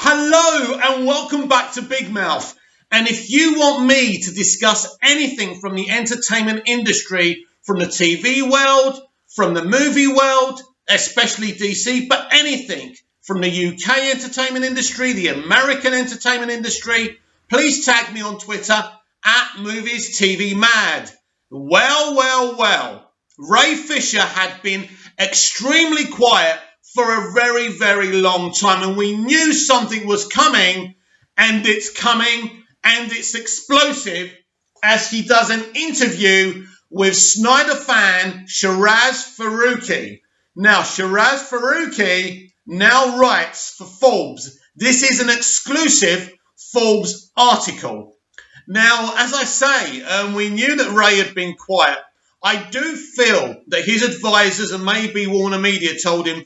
Hello and welcome back to Big Mouth. And if you want me to discuss anything from the entertainment industry, from the TV world, from the movie world, especially DC, but anything from the UK entertainment industry, the American entertainment industry, please tag me on Twitter at Movies TV Mad. Well. Ray Fisher had been extremely quiet for a very, very long time, and we knew something was coming, and it's coming, and it's explosive, as he does an interview with Snyder fan Shiraz Faruqi. Now, Shiraz Faruqi now writes for Forbes. This is an exclusive Forbes article. Now, as I say, we knew that Ray had been quiet. I do feel that his advisors and maybe Warner Media told him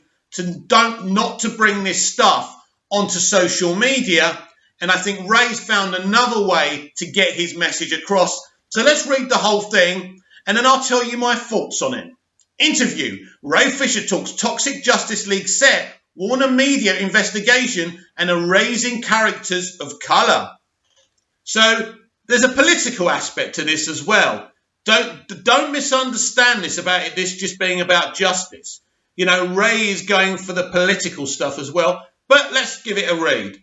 not to bring this stuff onto social media, and I think Ray's found another way to get his message across. So let's read the whole thing, and then I'll tell you my thoughts on it. Interview: Ray Fisher talks toxic Justice League set, Warner Media investigation, and erasing characters of colour. So there's a political aspect to this as well. Don't misunderstand this about this just being about justice. You know, Ray is going for the political stuff as well, but let's give it a read.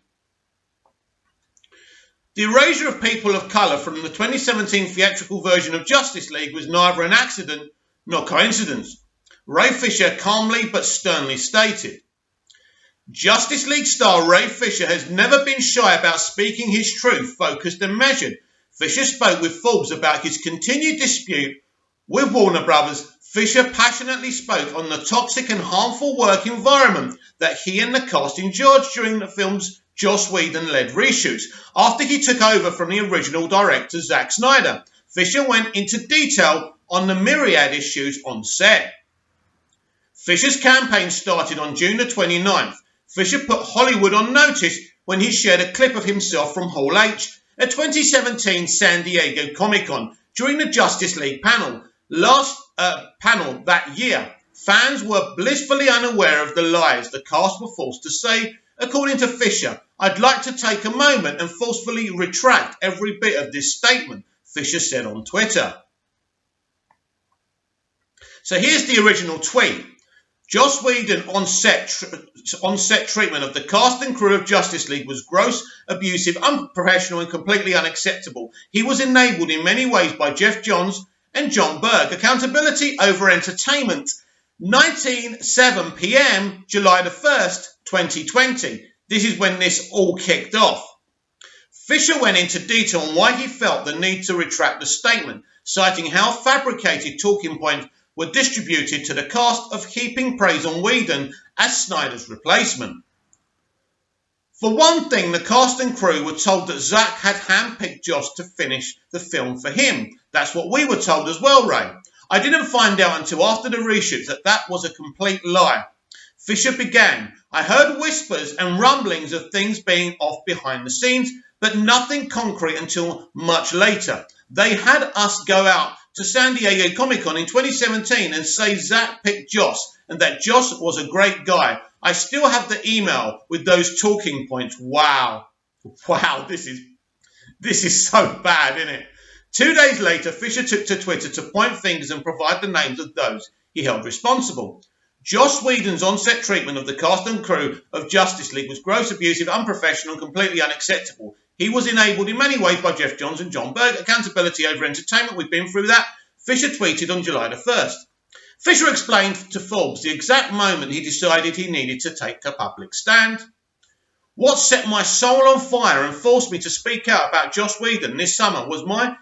The erasure of people of colour from the 2017 theatrical version of Justice League was neither an accident nor coincidence, Ray Fisher calmly but sternly stated. Justice League star Ray Fisher has never been shy about speaking his truth, focused and measured. Fisher spoke with Forbes about his continued dispute with Warner Brothers. Fisher passionately spoke on the toxic and harmful work environment that he and the cast endured during the film's Joss Whedon-led reshoots after he took over from the original director Zack Snyder. Fisher went into detail on the myriad issues on set. Fisher's campaign started on June the 29th. Fisher put Hollywood on notice when he shared a clip of himself from Hall H at 2017 San Diego Comic-Con during the Justice League panel. Last panel that year, fans were blissfully unaware of the lies the cast were forced to say. According to Fisher, I'd like to take a moment and forcefully retract every bit of this statement, Fisher said on Twitter. So here's the original tweet. Joss Whedon on-set treatment of the cast and crew of Justice League was gross, abusive, unprofessional and completely unacceptable. He was enabled in many ways by Jeff Johns and John Berg. Accountability over entertainment. 19:07 p.m. July the 1st, 2020. This is when this all kicked off. Fisher went into detail on why he felt the need to retract the statement, citing how fabricated talking points were distributed to the cast of heaping praise on Whedon as Snyder's replacement. For one thing, the cast and crew were told that Zack had handpicked Joss to finish the film for him. That's what we were told as well, Ray. I didn't find out until after the reshoots that was a complete lie. Fisher began. I heard whispers and rumblings of things being off behind the scenes, but nothing concrete until much later. They had us go out to San Diego Comic-Con in 2017 and say Zack picked Joss and that Joss was a great guy. I still have the email with those talking points. Wow, this is so bad, isn't it? 2 days later, Fisher took to Twitter to point fingers and provide the names of those he held responsible. Joss Whedon's on-set treatment of the cast and crew of Justice League was gross, abusive, unprofessional and completely unacceptable. He was enabled in many ways by Jeff Johns and John Berg. Accountability over entertainment, we've been through that. Fisher tweeted on July the 1st. Fisher explained to Forbes the exact moment he decided he needed to take a public stand. What set my soul on fire and forced me to speak out about Joss Whedon this summer was my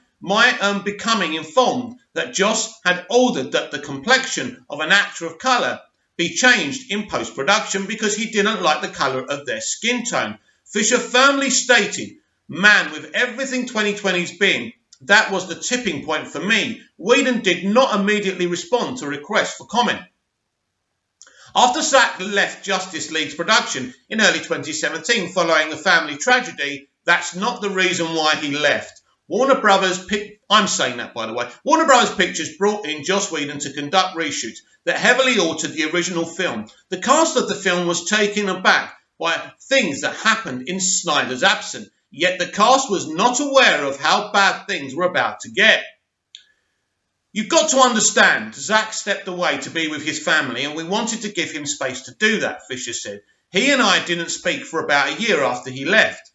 becoming informed that Joss had ordered that the complexion of an actor of colour be changed in post-production because he didn't like the colour of their skin tone. Fisher firmly stated, man, with everything 2020's been, that was the tipping point for me. Whedon did not immediately respond to requests for comment. After Zack left Justice League's production in early 2017 following a family tragedy, that's not the reason why he left. Warner Brothers Pictures brought in Joss Whedon to conduct reshoots that heavily altered the original film. The cast of the film was taken aback by things that happened in Snyder's absence, yet the cast was not aware of how bad things were about to get. You've got to understand, Zack stepped away to be with his family and we wanted to give him space to do that, Fisher said. He and I didn't speak for about a year after he left.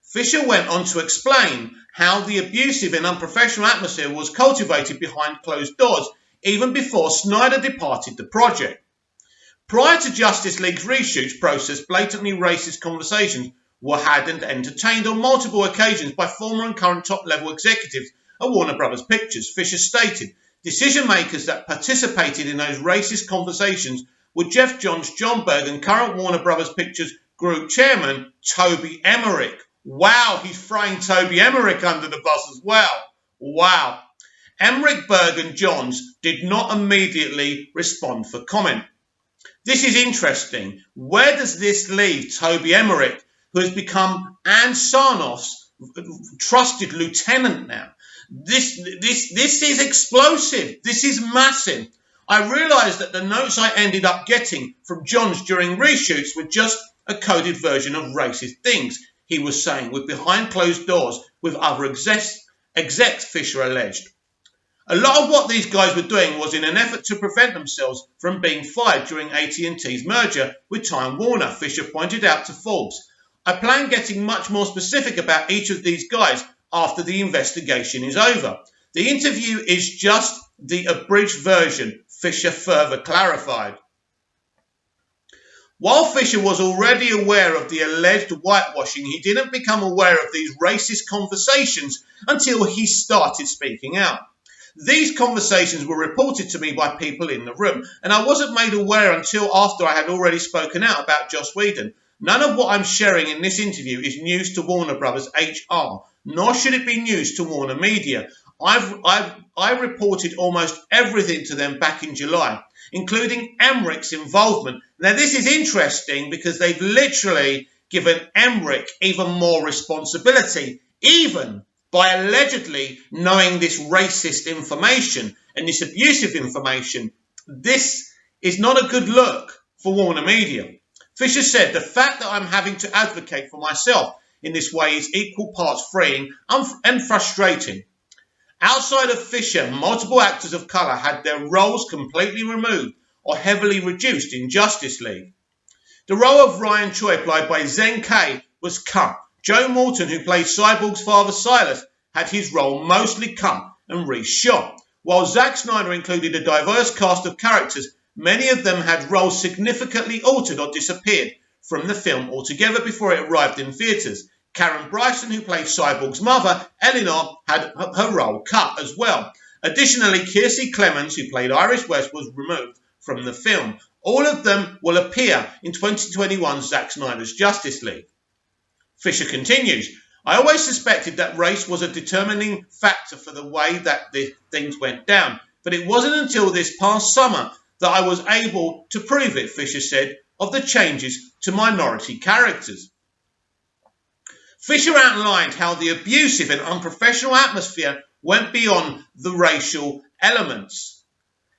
Fisher went on to explain how the abusive and unprofessional atmosphere was cultivated behind closed doors even before Snyder departed the project. Prior to Justice League's reshoots process, blatantly racist conversations were had and entertained on multiple occasions by former and current top-level executives at Warner Brothers Pictures, Fisher stated. Decision makers that participated in those racist conversations were Jeff Johns, John Berg, and current Warner Brothers Pictures Group Chairman Toby Emrick. Wow, he's throwing Toby Emrick under the bus as well. Wow. Emrick, Berg, and Johns did not immediately respond for comment. This is interesting. Where does this leave Toby Emrick, who has become Ann Sarnoff's trusted lieutenant now? This is explosive. This is massive. I realised that the notes I ended up getting from Johns during reshoots were just a coded version of racist things he was saying with behind closed doors with other execs, Fisher alleged. A lot of what these guys were doing was in an effort to prevent themselves from being fired during AT&T's merger with Time Warner, Fisher pointed out to Forbes. I plan getting much more specific about each of these guys after the investigation is over. The interview is just the abridged version, Fisher further clarified. While Fisher was already aware of the alleged whitewashing, he didn't become aware of these racist conversations until he started speaking out. These conversations were reported to me by people in the room, and I wasn't made aware until after I had already spoken out about Joss Whedon. None of what I'm sharing in this interview is news to Warner Brothers HR, nor should it be news to Warner Media. I reported almost everything to them back in July, including Emrick's involvement. Now, this is interesting because they've literally given Emrick even more responsibility, even by allegedly knowing this racist information and this abusive information. This is not a good look for Warner Media. Fisher said, the fact that I'm having to advocate for myself in this way is equal parts freeing and frustrating. Outside of Fisher, multiple actors of colour had their roles completely removed or heavily reduced in Justice League. The role of Ryan Choi, played by Zen Kay, was cut. Joe Morton, who played Cyborg's father Silas, had his role mostly cut and reshot. While Zack Snyder included a diverse cast of characters, many of them had roles significantly altered or disappeared from the film altogether before it arrived in theatres. Karen Bryson, who played Cyborg's mother, Eleanor, had her role cut as well. Additionally, Kiersey Clemens, who played Iris West, was removed from the film. All of them will appear in 2021's Zack Snyder's Justice League. Fisher continues, I always suspected that race was a determining factor for the way that the things went down, but it wasn't until this past summer that I was able to prove it, Fisher said, of the changes to minority characters. Fisher outlined how the abusive and unprofessional atmosphere went beyond the racial elements.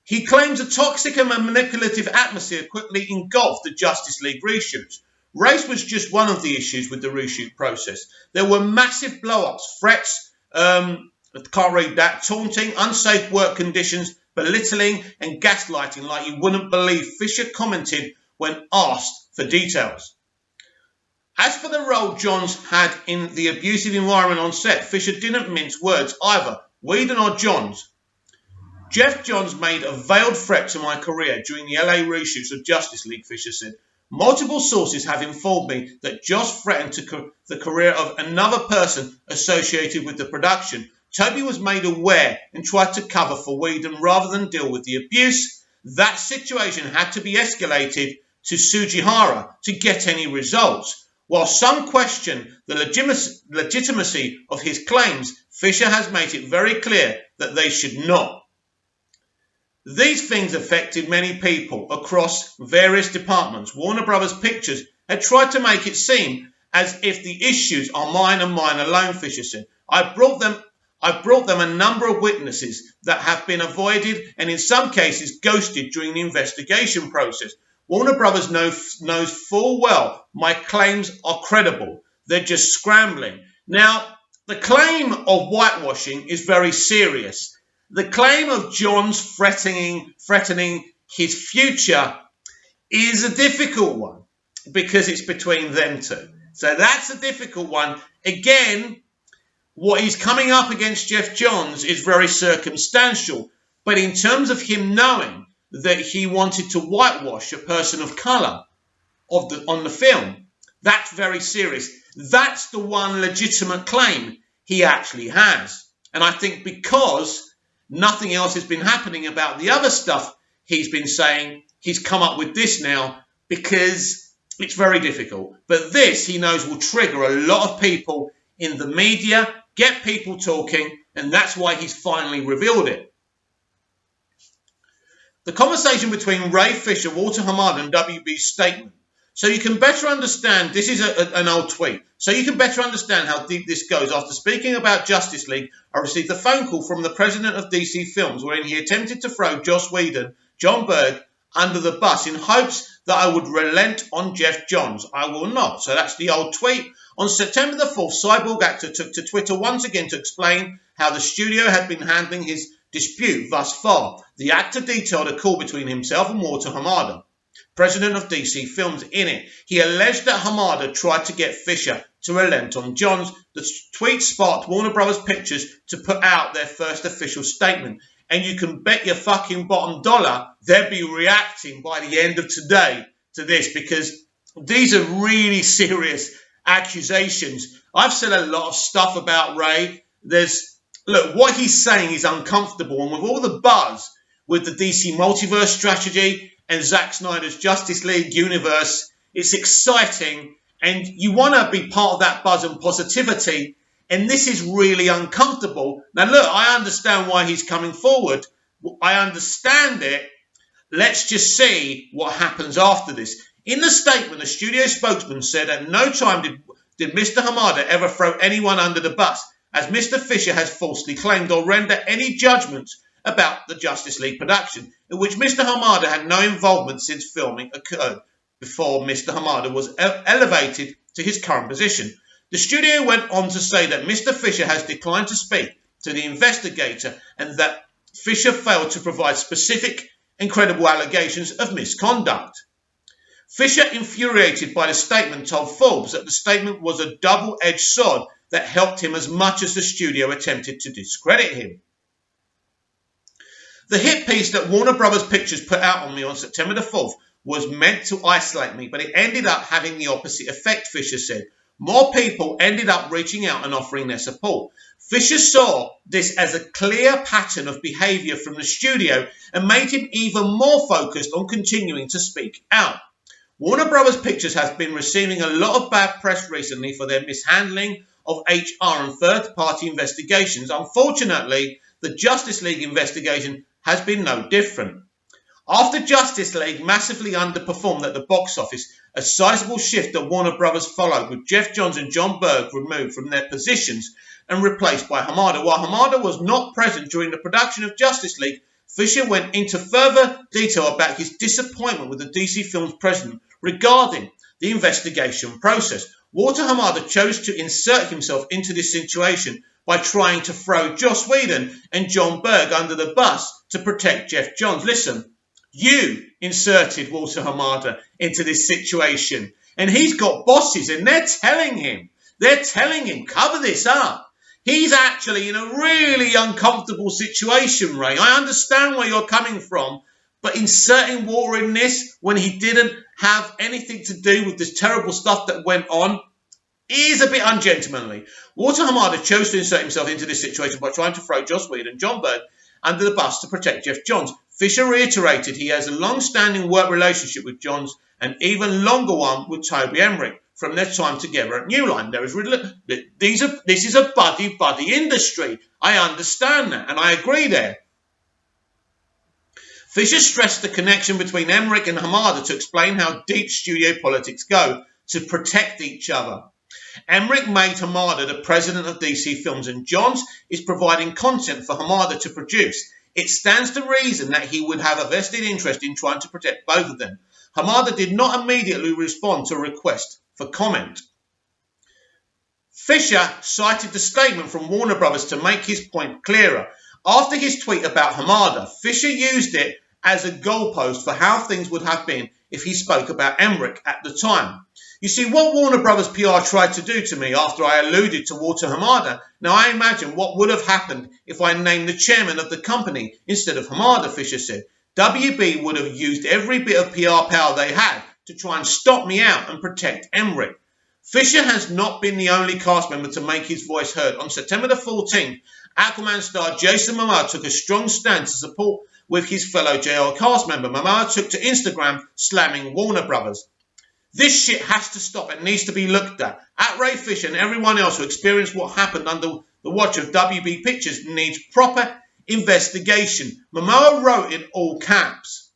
He claims a toxic and manipulative atmosphere quickly engulfed the Justice League reshoots. Race was just one of the issues with the reshoot process. There were massive blow-ups, threats, can't read that, taunting, unsafe work conditions, belittling and gaslighting like you wouldn't believe, Fisher commented when asked for details. As for the role Johns had in the abusive environment on set, Fisher didn't mince words either. Whedon or Johns? Jeff Johns made a veiled threat to my career during the LA reshoots of Justice League, Fisher said. Multiple sources have informed me that Joss threatened the career of another person associated with the production. Toby was made aware and tried to cover for Whedon rather than deal with the abuse. That situation had to be escalated to Sugihara to get any results. While some question the legitimacy of his claims, Fisher has made it very clear that they should not. These things affected many people across various departments. Warner Brothers Pictures had tried to make it seem as if the issues are mine and mine alone, Fisher said. I've brought them a number of witnesses that have been avoided and in some cases ghosted during the investigation process. Warner Brothers knows full well my claims are credible. They're just scrambling. Now, the claim of whitewashing is very serious. The claim of John's threatening his future is a difficult one because it's between them two. So that's a difficult one. Again, what he's coming up against Jeff Johns is very circumstantial. But in terms of him knowing that he wanted to whitewash a person of colour on the film, that's very serious. That's the one legitimate claim he actually has. And I think because nothing else has been happening about the other stuff he's been saying, he's come up with this now because it's very difficult. But this, he knows, will trigger a lot of people in the media, get people talking, and that's why he's finally revealed it. The conversation between Ray Fisher, Walter Hamada, and WB's statement. So you can better understand, this is an old tweet, so you can better understand how deep this goes. After speaking about Justice League, I received a phone call from the president of DC Films wherein he attempted to throw Joss Whedon, John Berg, under the bus in hopes that I would relent on Jeff Johns. I will not. So that's the old tweet. On September the 4th, Cyborg actor took to Twitter once again to explain how the studio had been handling his dispute thus far. The actor detailed a call between himself and Walter Hamada, president of DC Films. In it, he alleged that Hamada tried to get Fisher to relent on Johns. The tweet sparked Warner Brothers Pictures to put out their first official statement. And you can bet your fucking bottom dollar they'll be reacting by the end of today to this, because these are really serious accusations. I've said a lot of stuff about Ray. Look, what he's saying is uncomfortable, and with all the buzz with the DC multiverse strategy and Zack Snyder's Justice League universe, it's exciting, and you want to be part of that buzz and positivity, and this is really uncomfortable. Now, look, I understand why he's coming forward. I understand it. Let's just see what happens after this. In the statement, the studio spokesman said at no time did Mr. Hamada ever throw anyone under the bus, as Mr. Fisher has falsely claimed, or render any judgments about the Justice League production, in which Mr. Hamada had no involvement since filming occurred, before Mr. Hamada was elevated to his current position. The studio went on to say that Mr. Fisher has declined to speak to the investigator and that Fisher failed to provide specific and credible allegations of misconduct. Fisher, infuriated by the statement, told Forbes that the statement was a double-edged sword that helped him as much as the studio attempted to discredit him. The hit piece that Warner Brothers Pictures put out on me on September the 4th was meant to isolate me, but it ended up having the opposite effect, Fisher said. More people ended up reaching out and offering their support. Fisher saw this as a clear pattern of behaviour from the studio and made him even more focused on continuing to speak out. Warner Brothers Pictures has been receiving a lot of bad press recently for their mishandling of HR and third-party investigations. Unfortunately, the Justice League investigation has been no different. After Justice League massively underperformed at the box office, a sizable shift at Warner Brothers followed, with Jeff Johns and John Berg removed from their positions and replaced by Hamada. While Hamada was not present during the production of Justice League, Fisher went into further detail about his disappointment with the DC Films president regarding the investigation process. Walter Hamada chose to insert himself into this situation by trying to throw Joss Whedon and John Berg under the bus to protect Jeff Johns. Listen, you inserted Walter Hamada into this situation, and he's got bosses, and they're telling him, cover this up. He's actually in a really uncomfortable situation, Ray. I understand where you're coming from, but inserting Walter in this when he didn't have anything to do with this terrible stuff that went on is a bit ungentlemanly. Walter Hamada chose to insert himself into this situation by trying to throw Joss Whedon and John Berg under the bus to protect Jeff Johns. Fisher reiterated he has a long-standing work relationship with Johns, and even longer one with Toby Emrick from their time together at New Line. This is a buddy industry. I understand that, and I agree there. Fisher stressed the connection between Emrick and Hamada to explain how deep studio politics go to protect each other. Emrick made Hamada the president of DC Films, and Johns is providing content for Hamada to produce. It stands to reason that he would have a vested interest in trying to protect both of them. Hamada did not immediately respond to a request for comment. Fisher cited the statement from Warner Brothers to make his point clearer. After his tweet about Hamada, Fisher used it as a goalpost for how things would have been if he spoke about Emrick at the time. You see, what Warner Brothers PR tried to do to me after I alluded to Walter Hamada, now I imagine what would have happened if I named the chairman of the company instead of Hamada, Fisher said. WB would have used every bit of PR power they had to try and stop me out and protect Emrick. Fisher has not been the only cast member to make his voice heard. On September the 14th, Aquaman star Jason Momoa took a strong stand to support with his fellow JL cast member. Momoa took to Instagram slamming Warner Brothers. This shit has to stop and needs to be looked at. At Ray Fisher and everyone else who experienced what happened under the watch of WB Pictures needs proper investigation. Momoa wrote in all caps.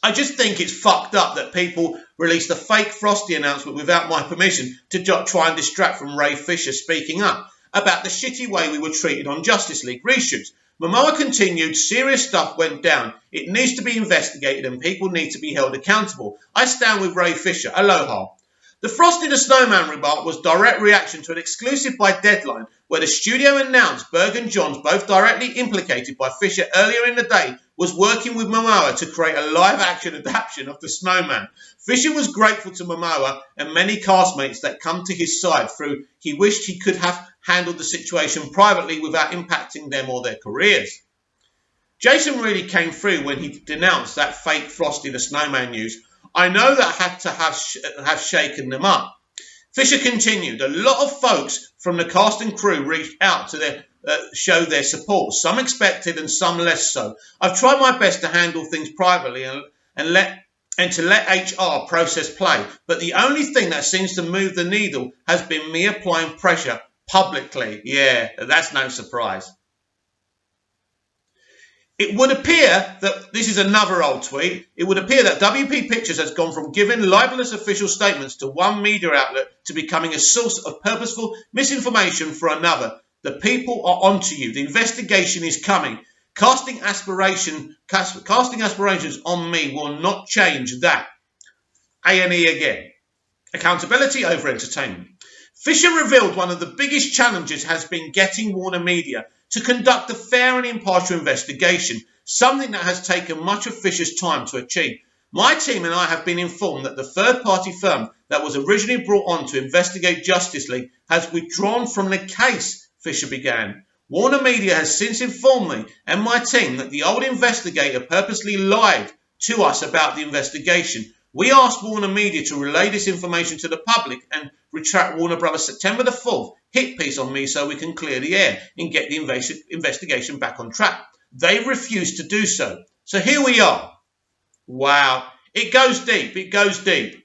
I just think it's fucked up that people released a fake Frosty announcement without my permission to try and distract from Ray Fisher speaking up about the shitty way we were treated on Justice League reshoots. Momoa continued, serious stuff went down. It needs to be investigated and people need to be held accountable. I stand with Ray Fisher. Aloha. The Frosty the Snowman remark was direct reaction to an exclusive by Deadline where the studio announced Berg and Johns, both directly implicated by Fisher earlier in the day, was working with Momoa to create a live-action adaptation of The Snowman. Fisher was grateful to Momoa and many castmates that come to his side through he wished he could have handled the situation privately without impacting them or their careers. Jason really came through when he denounced that fake Frosty the Snowman news. I know that had to have shaken them up. Fisher continued, a lot of folks from the cast and crew reached out to show their support. Some expected and some less so. I've tried my best to handle things privately and to let HR process play. But the only thing that seems to move the needle has been me applying pressure publicly. Yeah, that's no surprise. It would appear that, this is another old tweet, it would appear that WP Pictures has gone from giving libelous official statements to one media outlet to becoming a source of purposeful misinformation for another. The people are onto you. The investigation is coming. Casting aspirations on me will not change that. A&E again. Accountability over entertainment. Fisher revealed one of the biggest challenges has been getting Warner Media to conduct a fair and impartial investigation, something that has taken much of Fisher's time to achieve. My team and I have been informed that the third-party firm that was originally brought on to investigate Justice League has withdrawn from the case, Fisher began. Warner Media has since informed me and my team that the old investigator purposely lied to us about the investigation. We asked Warner Media to relay this information to the public and retract Warner Brothers' September the 4th hit piece on me so we can clear the air and get the investigation back on track. They refused to do so. So here we are. Wow. It goes deep. It goes deep.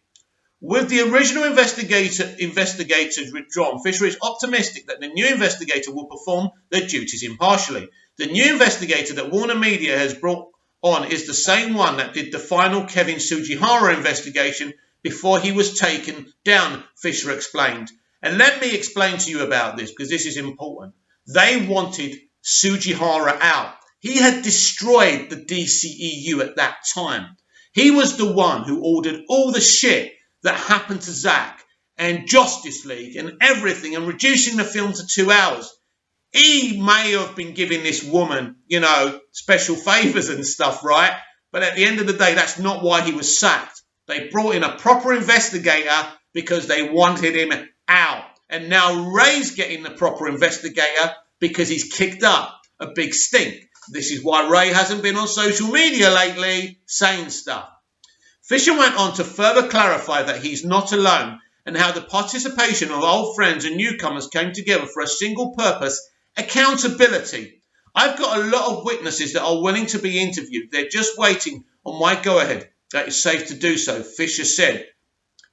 With the original investigators withdrawn, Fisher is optimistic that the new investigator will perform their duties impartially. The new investigator that Warner Media has brought on is the same one that did the final Kevin Sugihara investigation before he was taken down, Fisher explained. And let me explain to you about this because this is important. They wanted Sugihara out. He had destroyed the DCEU at that time. He was the one who ordered all the shit that happened to Zack and Justice League and everything and reducing the film to 2 hours. He may have been giving this woman, special favours and stuff, right? But at the end of the day, that's not why he was sacked. They brought in a proper investigator because they wanted him out. And now Ray's getting the proper investigator because he's kicked up a big stink. This is why Ray hasn't been on social media lately saying stuff. Fisher went on to further clarify that he's not alone and how the participation of old friends and newcomers came together for a single purpose, accountability. I've got a lot of witnesses that are willing to be interviewed. They're just waiting on my go-ahead. That is safe to do so, Fisher said.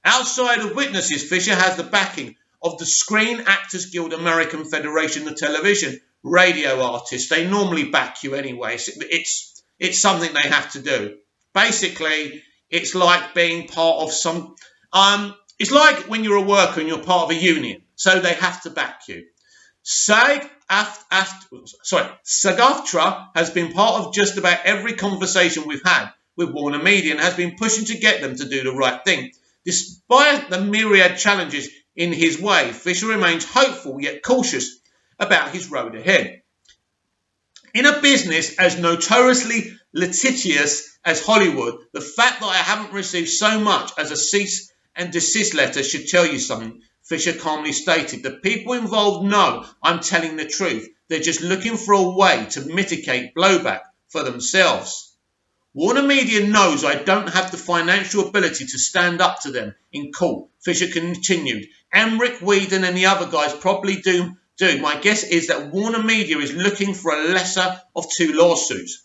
Outside of witnesses, Fisher has the backing of the Screen Actors Guild American Federation of Television radio artists. They normally back you anyway. It's something they have to do. Basically, it's like being part of some... it's like when you're a worker and you're part of a union. So they have to back you. SAG-AFTRA has been part of just about every conversation we've had with Warner Media and has been pushing to get them to do the right thing. Despite the myriad challenges in his way, Fisher remains hopeful yet cautious about his road ahead. In a business as notoriously litigious as Hollywood, the fact that I haven't received so much as a cease and desist letter should tell you something, Fisher calmly stated. The people involved know I'm telling the truth. They're just looking for a way to mitigate blowback for themselves. Warner Media knows I don't have the financial ability to stand up to them in court, Fisher continued. Emrick, Whedon and the other guys probably do. My guess is that Warner Media is looking for a lesser of two lawsuits.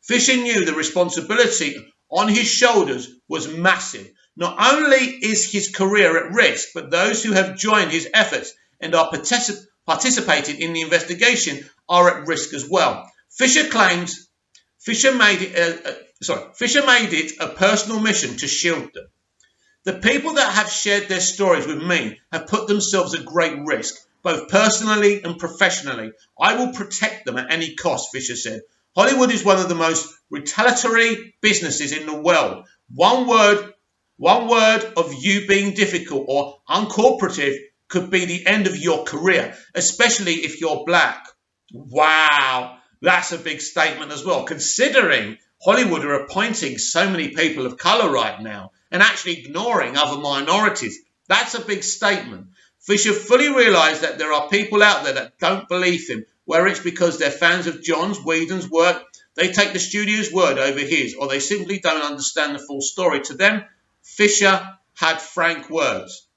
Fisher knew the responsibility on his shoulders was massive. Not only is his career at risk, but those who have joined his efforts and are participating in the investigation are at risk as well. Fisher claims Fisher made it a personal mission to shield them. The people that have shared their stories with me have put themselves at great risk, both personally and professionally. I will protect them at any cost, Fisher said. Hollywood is one of the most retaliatory businesses in the world. One word of you being difficult or uncooperative could be the end of your career, especially if you're black. Wow, that's a big statement as well, considering Hollywood are appointing so many people of colour right now and actually ignoring other minorities. That's a big statement. Fisher fully realised that there are people out there that don't believe him, whether it's because they're fans of Whedon's work, they take the studio's word over his, or they simply don't understand the full story. To them, Fisher had frank words.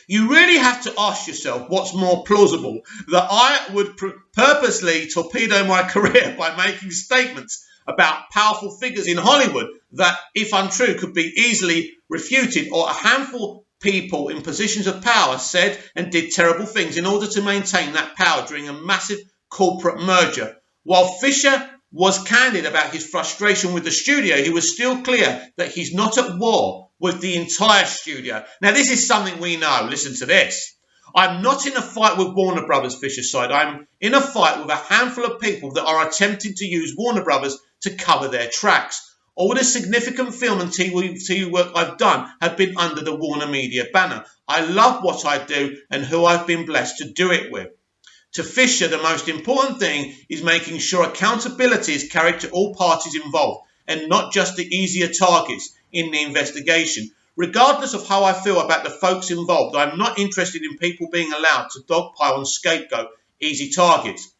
You really have to ask yourself what's more plausible, that I would purposely torpedo my career by making statements about powerful figures in Hollywood that, if untrue, could be easily refuted, or a handful of people in positions of power said and did terrible things in order to maintain that power during a massive corporate merger. While Fisher was candid about his frustration with the studio, he was still clear that he's not at war with the entire studio. Now, this is something we know. Listen to this. I'm not in a fight with Warner Brothers, Fisher said. I'm in a fight with a handful of people that are attempting to use Warner Brothers to cover their tracks. All the significant film and TV work I've done have been under the Warner Media banner. I love what I do and who I've been blessed to do it with. To Fisher, the most important thing is making sure accountability is carried to all parties involved and not just the easier targets in the investigation. Regardless of how I feel about the folks involved, I'm not interested in people being allowed to dogpile and scapegoat easy targets.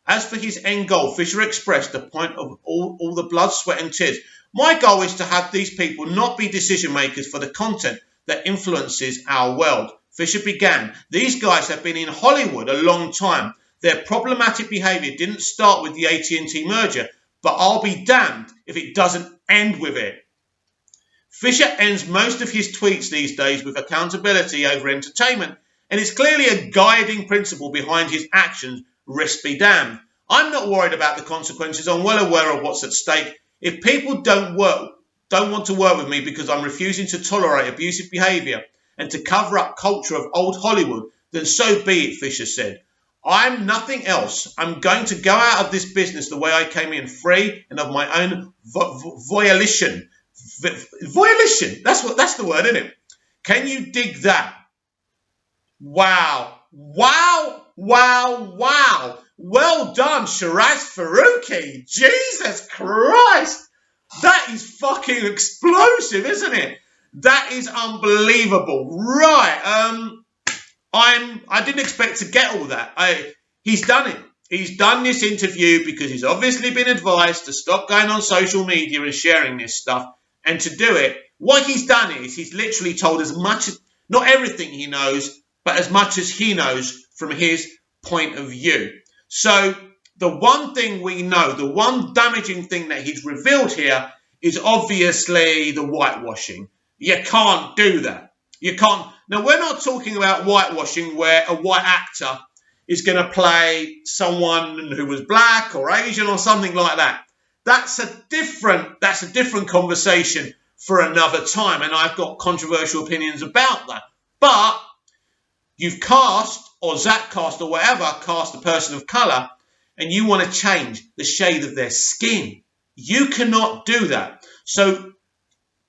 As for his end goal, Fisher expressed the point of all the blood, sweat and tears. My goal is to have these people not be decision makers for the content that influences our world. Fisher began. These guys have been in Hollywood a long time. Their problematic behaviour didn't start with the AT&T merger, but I'll be damned if it doesn't end with it. Fisher ends most of his tweets these days with accountability over entertainment, and it's clearly a guiding principle behind his actions, risk be damned. I'm not worried about the consequences. I'm well aware of what's at stake. If people don't want to work with me because I'm refusing to tolerate abusive behaviour and to cover up culture of old Hollywood, then so be it, Fisher said. I'm nothing else. I'm going to go out of this business the way I came in, free and of my own volition. Volition. That's the word, isn't it? Can you dig that? Wow. Wow. Wow. Wow. Well done, Shiraz Faruqi. Jesus Christ. That is fucking explosive, isn't it? That is unbelievable. Right. I didn't expect to get all that. He's done it. He's done this interview because he's obviously been advised to stop going on social media and sharing this stuff. And to do it, what he's done is he's literally told as much, not everything he knows, but as much as he knows from his point of view. So the one thing we know, the one damaging thing that he's revealed here is obviously the whitewashing. You can't do that. You can't. Now, we're not talking about whitewashing where a white actor is going to play someone who was black or Asian or something like that. That's a different conversation for another time, and I've got controversial opinions about that. But you've cast, or Zack cast, or whatever, cast a person of colour, and you want to change the shade of their skin. You cannot do that. So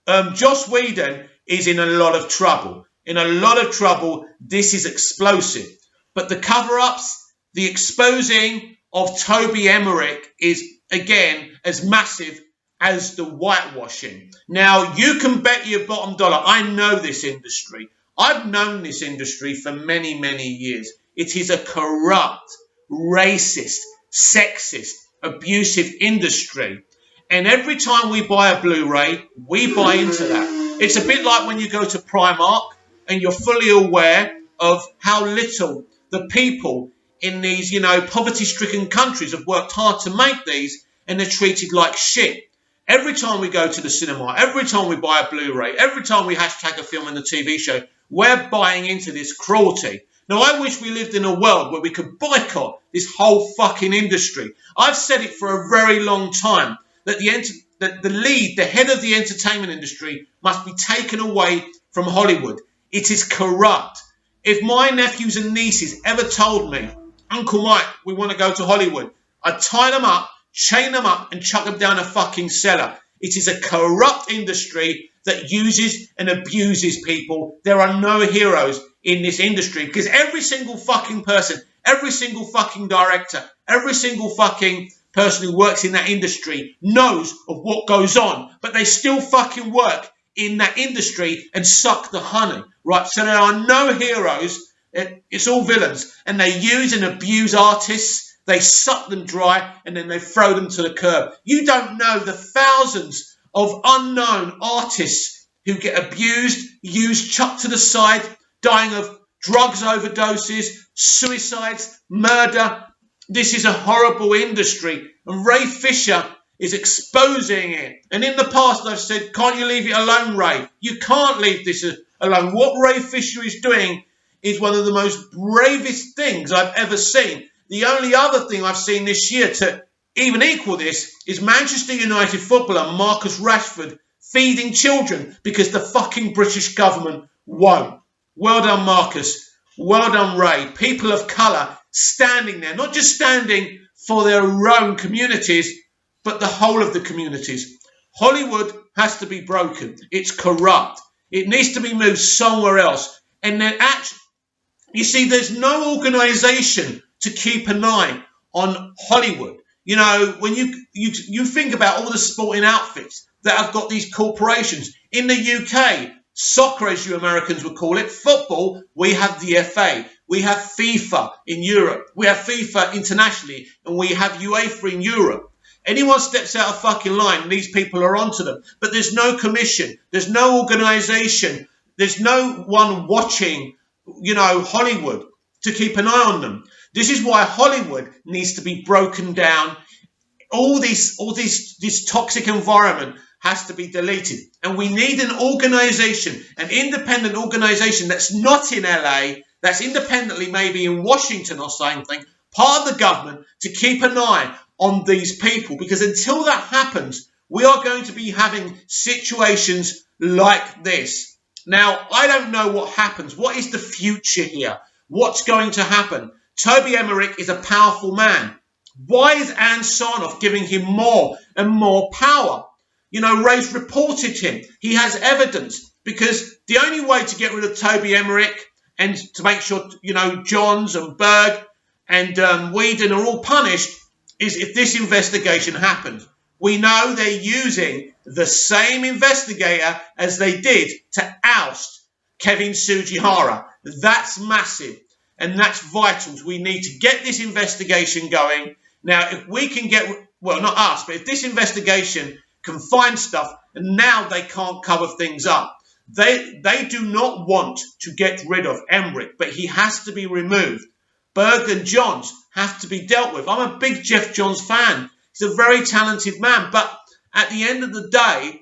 Joss Whedon is in a lot of trouble. In a lot of trouble. This is explosive. But the cover-ups, the exposing of Toby Emrick is, again, as massive as the whitewashing. Now, you can bet your bottom dollar. I know this industry. I've known this industry for many, many years. It is a corrupt, racist, sexist, abusive industry. And every time we buy a Blu-ray, we buy into that. It's a bit like when you go to Primark and you're fully aware of how little the people in these, poverty-stricken countries have worked hard to make these, and they're treated like shit. Every time we go to the cinema, every time we buy a Blu-ray, every time we hashtag a film in the TV show, we're buying into this cruelty. Now, I wish we lived in a world where we could boycott this whole fucking industry. I've said it for a very long time, that the head of the entertainment industry must be taken away from Hollywood. It is corrupt. If my nephews and nieces ever told me, Uncle Mike, we want to go to Hollywood, I'd tie them up, chain them up, and chuck them down a fucking cellar. It is a corrupt industry that uses and abuses people. There are no heroes in this industry, because every single fucking person, every single fucking director, every single fucking person who works in that industry knows of what goes on, but they still fucking work in that industry and suck the honey, right? So there are no heroes. It's all villains, and they use and abuse artists. They suck them dry, and then they throw them to the curb. You don't know the thousands of unknown artists who get abused, used, chucked to the side, dying of drugs overdoses, suicides, murder. This is a horrible industry, and Ray Fisher is exposing it. And in the past, I've said, can't you leave it alone, Ray? You can't leave this alone. What Ray Fisher is doing is one of the most bravest things I've ever seen. The only other thing I've seen this year to even equal this is Manchester United footballer Marcus Rashford feeding children because the fucking British government won't. Well done, Marcus. Well done, Ray. People of colour standing there, not just standing for their own communities, but the whole of the communities. Hollywood has to be broken. It's corrupt. It needs to be moved somewhere else. And then actually, you see, there's no organisation to keep an eye on Hollywood. You know, when you think about all the sporting outfits that have got these corporations. In the UK, soccer, as you Americans would call it, football, we have the FA. We have FIFA in Europe. We have FIFA internationally. And we have UEFA in Europe. Anyone steps out of fucking line, these people are onto them. But there's no commission. There's no organisation. There's no one watching, Hollywood to keep an eye on them. This is why Hollywood needs to be broken down. This toxic environment has to be deleted. And we need an organisation, an independent organisation that's not in LA, that's independently maybe in Washington or something, part of the government, to keep an eye on these people. Because until that happens, we are going to be having situations like this. Now, I don't know what happens. What is the future here? What's going to happen? Toby Emrick is a powerful man. Why is Ann Sarnoff giving him more and more power? Ray's reported him. He has evidence, because the only way to get rid of Toby Emrick and to make sure, Johns and Berg and Whedon are all punished is if this investigation happens. We know they're using the same investigator as they did to oust Kevin Sujihara. That's massive, and that's vital. We need to get this investigation going. Now, if we can not us, but if this investigation can find stuff, and now they can't cover things up. They do not want to get rid of Emrick, but he has to be removed. Berg and Johns have to be dealt with. I'm a big Jeff Johns fan. He's a very talented man, but at the end of the day,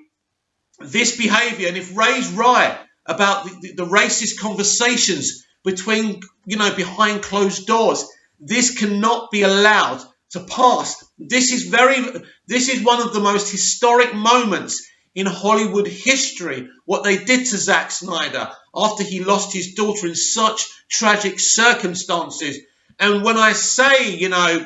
this behaviour, and if Ray's right about the racist conversations between, behind closed doors, this cannot be allowed to pass. This is one of the most historic moments in Hollywood history, what they did to Zack Snyder after he lost his daughter in such tragic circumstances. And when I say,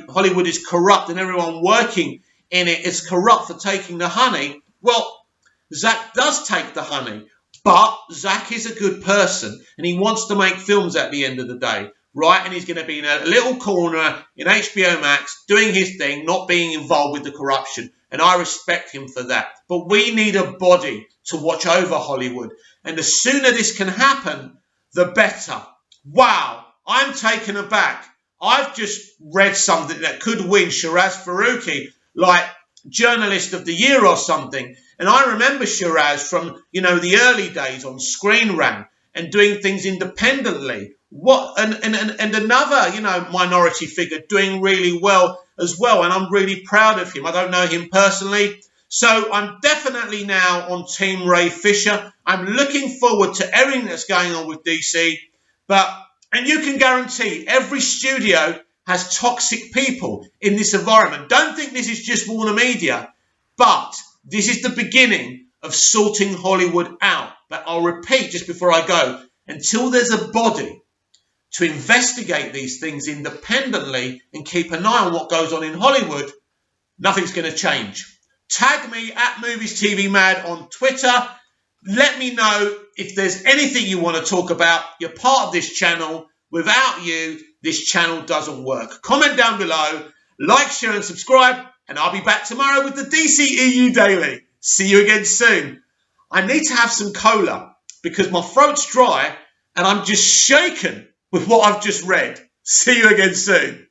Hollywood is corrupt and everyone working in it as corrupt for taking the honey. Well, Zack does take the honey, but Zack is a good person and he wants to make films at the end of the day, right? And he's going to be in a little corner in HBO Max doing his thing, not being involved with the corruption. And I respect him for that. But we need a body to watch over Hollywood. And the sooner this can happen, the better. Wow, I'm taken aback. I've just read something that could win Shiraz Faruqi, like Journalist of the Year or something. And I remember Shiraz from, the early days on Screen Rant and doing things independently. And another, minority figure doing really well as well. And I'm really proud of him. I don't know him personally. So I'm definitely now on Team Ray Fisher. I'm looking forward to everything that's going on with DC. And you can guarantee every studio has toxic people in this environment. Don't think this is just Warner Media, but this is the beginning of sorting Hollywood out. But I'll repeat just before I go, until there's a body to investigate these things independently and keep an eye on what goes on in Hollywood, nothing's going to change. Tag me at Movies TV Mad on Twitter. Let me know if there's anything you want to talk about. You're part of this channel. Without you, this channel doesn't work. Comment down below, like, share and subscribe, and I'll be back tomorrow with the DCEU Daily. See you again soon. I need to have some cola because my throat's dry and I'm just shaken with what I've just read. See you again soon.